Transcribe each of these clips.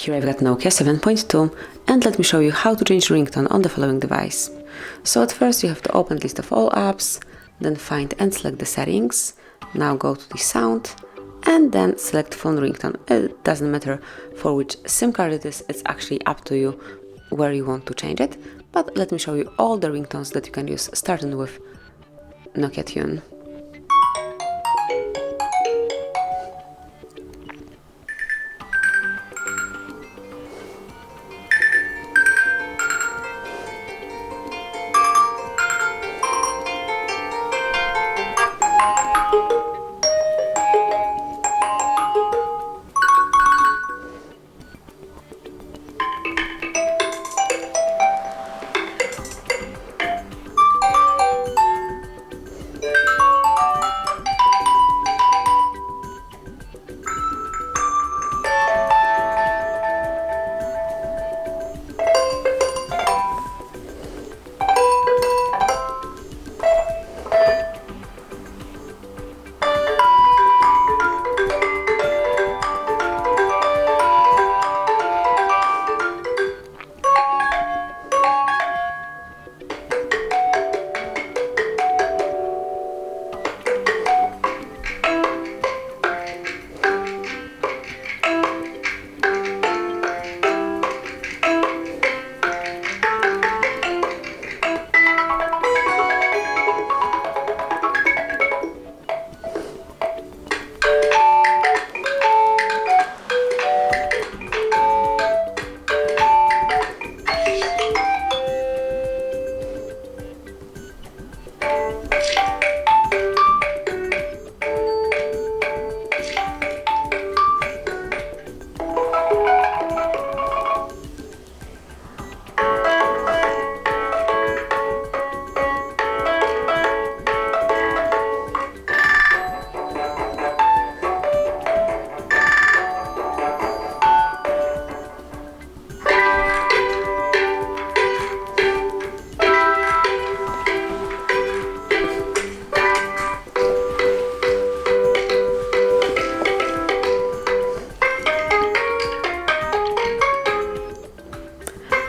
Here I've got Nokia 7.2 and let me show you how to change ringtone on the following device. So at first you have to open list of all apps, then find and select the settings. Now go to the sound and then select phone ringtone. It doesn't matter for which SIM card it is, it's actually up to you where you want to change it. But let me show you all the ringtones that you can use, starting with Nokia Tune.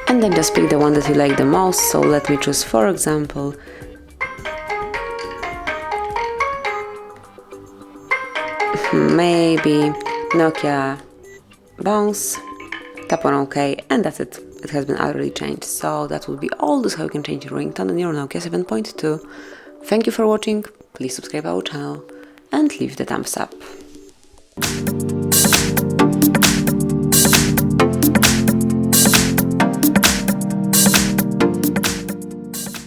And then just pick the one that you like the most. So let me choose, for example, maybe Nokia Bounce. Tap on OK, and that's it. It has been already changed. So that will be all. This is how you can change your ringtone on your Nokia 7.2. Thank you for watching. Please subscribe our channel and leave the thumbs up.